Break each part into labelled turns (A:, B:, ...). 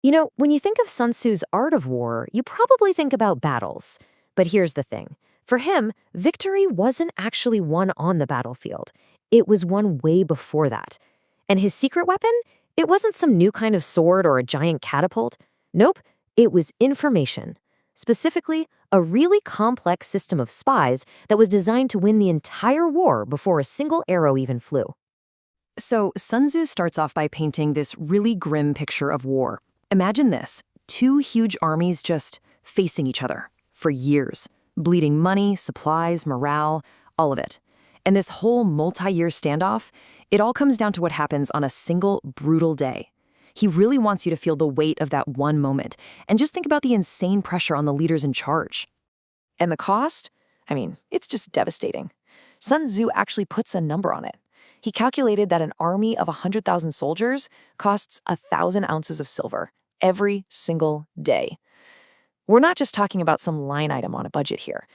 A: When you think of Sun Tzu's art of war, you probably think about battles. But here's the thing. For him, victory wasn't actually won on the battlefield. It was won way before that. And his secret weapon? It wasn't some new kind of sword or a giant catapult. Nope, it was information. Specifically, a really complex system of spies that was designed to win the entire war before a single arrow even flew.
B: So Sun Tzu starts off by painting this really grim picture of war. Imagine this, two huge armies just facing each other for years, bleeding money, supplies, morale, all of it. And this whole multi-year standoff, it all comes down to what happens on a single brutal day. He really wants you to feel the weight of that one moment, and just think about the insane pressure on the leaders in charge.
C: And the cost? It's just devastating. Sun Tzu actually puts a number on it. He calculated that an army of 100,000 soldiers costs 1,000 ounces of silver every single day. We're not just talking about some line item on a budget here.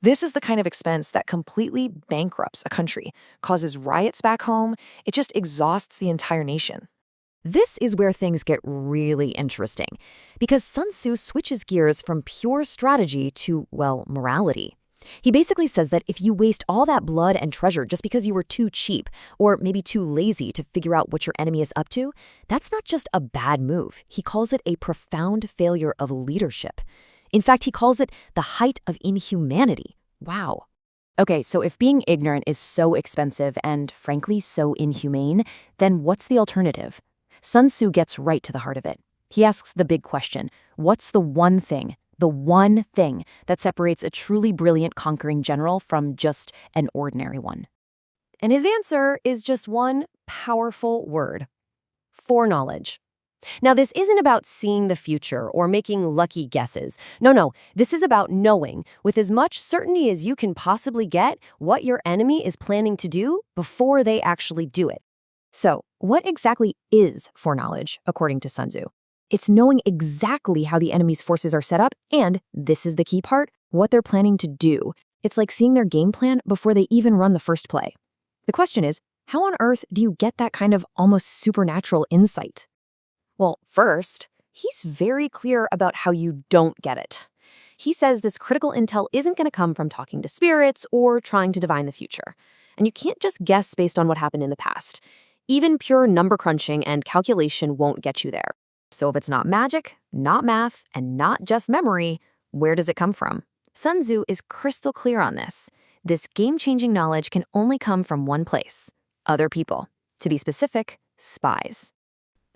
C: This is the kind of expense that completely bankrupts a country, causes riots back home, it just exhausts the entire nation.
A: This is where things get really interesting, because Sun Tzu switches gears from pure strategy to, morality. He basically says that if you waste all that blood and treasure just because you were too cheap or maybe too lazy to figure out what your enemy is up to, that's not just a bad move. He calls it a profound failure of leadership. In fact, he calls it the height of inhumanity. Wow.
B: Okay, so if being ignorant is so expensive and, frankly, so inhumane, then what's the alternative? Sun Tzu gets right to the heart of it. He asks the big question, what's the one thing that separates a truly brilliant conquering general from just an ordinary one?
A: And his answer is just one powerful word: foreknowledge. Now, this isn't about seeing the future or making lucky guesses. No, this is about knowing, with as much certainty as you can possibly get, what your enemy is planning to do before they actually do it. So, what exactly is foreknowledge, according to Sun Tzu? It's knowing exactly how the enemy's forces are set up and, this is the key part, what they're planning to do. It's like seeing their game plan before they even run the first play. The question is, how on earth do you get that kind of almost supernatural insight? Well, first, he's very clear about how you don't get it. He says this critical intel isn't going to come from talking to spirits or trying to divine the future. And you can't just guess based on what happened in the past. Even pure number crunching and calculation won't get you there. So if it's not magic, not math, and not just memory, where does it come from? Sun Tzu is crystal clear on this. This game-changing knowledge can only come from one place: other people. To be specific, spies.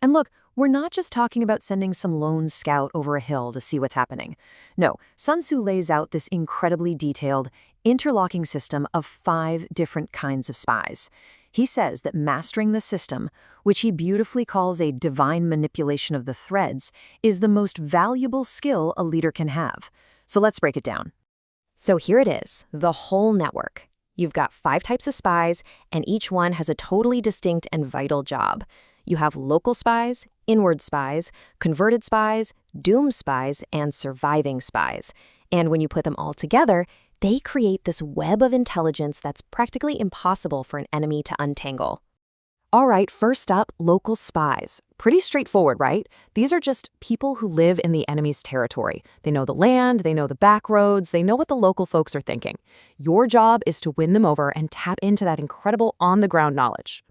A: And look, we're not just talking about sending some lone scout over a hill to see what's happening. No, Sun Tzu lays out this incredibly detailed, interlocking system of 5 different kinds of spies. He says that mastering the system, which he beautifully calls a divine manipulation of the threads, is the most valuable skill a leader can have. So let's break it down. So here it is, the whole network. You've got 5 types of spies, and each one has a totally distinct and vital job. You have local spies, inward spies, converted spies, doomed spies, and surviving spies. And when you put them all together, they create this web of intelligence that's practically impossible for an enemy to untangle. All right, first up, local spies. Pretty straightforward, right? These are just people who live in the enemy's territory. They know the land, they know the back roads, they know what the local folks are thinking. Your job is to win them over and tap into that incredible on-the-ground knowledge.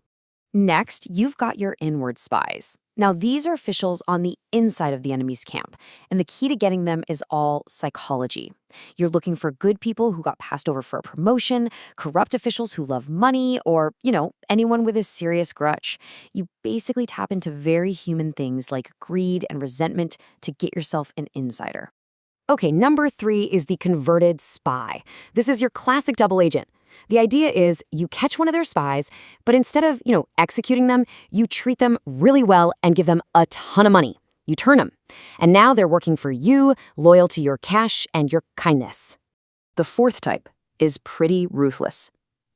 A: Next, you've got your inward spies. Now, these are officials on the inside of the enemy's camp, and the key to getting them is all psychology. You're looking for good people who got passed over for a promotion, corrupt officials who love money, or, anyone with a serious grudge. You basically tap into very human things like greed and resentment to get yourself an insider. Okay, number 3 is the converted spy. This is your classic double agent. The idea is you catch one of their spies, but instead of, executing them, you treat them really well and give them a ton of money. You turn them. And now they're working for you, loyal to your cash and your kindness.
B: The 4th type is pretty ruthless.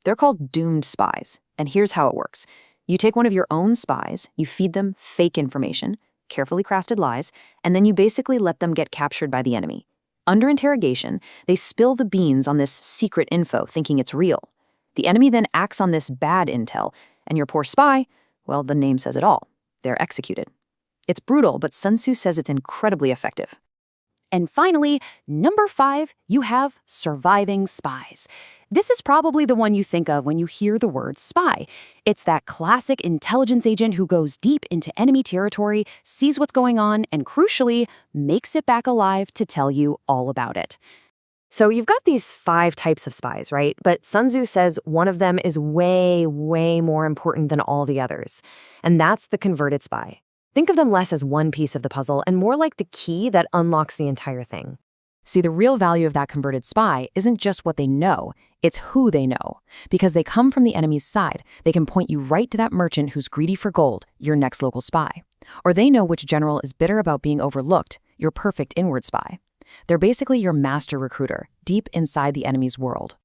B: They're called doomed spies, and here's how it works. You take one of your own spies, you feed them fake information, carefully crafted lies, and then you basically let them get captured by the enemy. Under interrogation, they spill the beans on this secret info, thinking it's real. The enemy then acts on this bad intel, and your poor spy, well, the name says it all. They're executed. It's brutal, but Sun Tzu says it's incredibly effective.
A: And finally, number 5, you have surviving spies. This is probably the one you think of when you hear the word spy. It's that classic intelligence agent who goes deep into enemy territory, sees what's going on, and crucially, makes it back alive to tell you all about it. So you've got these 5 types of spies, right? But Sun Tzu says one of them is way, way more important than all the others. And that's the converted spy. Think of them less as one piece of the puzzle and more like the key that unlocks the entire thing. See, the real value of that converted spy isn't just what they know, it's who they know. Because they come from the enemy's side, they can point you right to that merchant who's greedy for gold, your next local spy. Or they know which general is bitter about being overlooked, your perfect inward spy. They're basically your master recruiter, deep inside the enemy's world.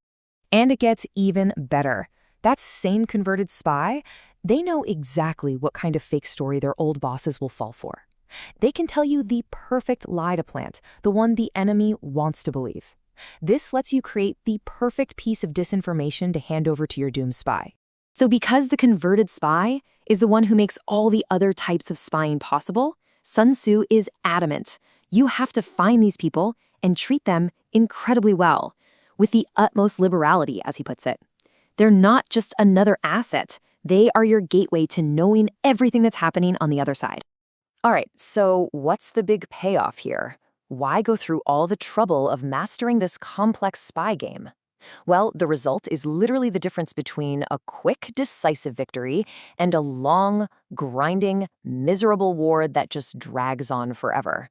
A: And it gets even better. That same converted spy, they know exactly what kind of fake story their old bosses will fall for. They can tell you the perfect lie to plant, the one the enemy wants to believe. This lets you create the perfect piece of disinformation to hand over to your doomed spy. So because the converted spy is the one who makes all the other types of spying possible, Sun Tzu is adamant. You have to find these people and treat them incredibly well, with the utmost liberality, as he puts it. They're not just another asset. They are your gateway to knowing everything that's happening on the other side. All right, so what's the big payoff here? Why go through all the trouble of mastering this complex spy game? Well, the result is literally the difference between a quick, decisive victory and a long, grinding, miserable war that just drags on forever.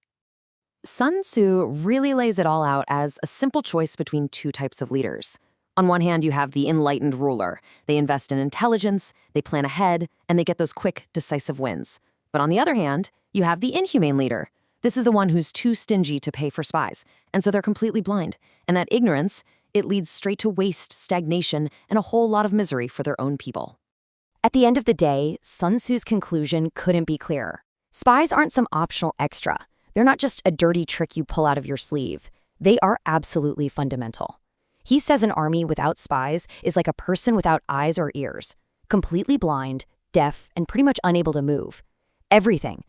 A: Sun Tzu really lays it all out as a simple choice between 2 types of leaders. On one hand, you have the enlightened ruler. They invest in intelligence, they plan ahead, and they get those quick, decisive wins. But on the other hand, you have the inhumane leader. This is the one who's too stingy to pay for spies, and so they're completely blind. And that ignorance, it leads straight to waste, stagnation, and a whole lot of misery for their own people. At the end of the day, Sun Tzu's conclusion couldn't be clearer. Spies aren't some optional extra. They're not just a dirty trick you pull out of your sleeve. They are absolutely fundamental. He says an army without spies is like a person without eyes or ears, completely blind, deaf, and pretty much unable to move. Everything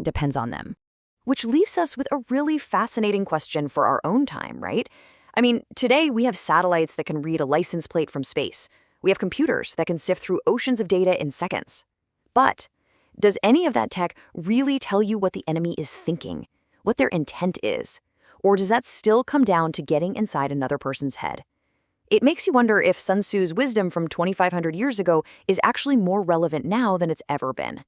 A: depends on them. Which leaves us with a really fascinating question for our own time, right? I mean, today we have satellites that can read a license plate from space. We have computers that can sift through oceans of data in seconds. But does any of that tech really tell you what the enemy is thinking, what their intent is? Or does that still come down to getting inside another person's head? It makes you wonder if Sun Tzu's wisdom from 2,500 years ago is actually more relevant now than it's ever been.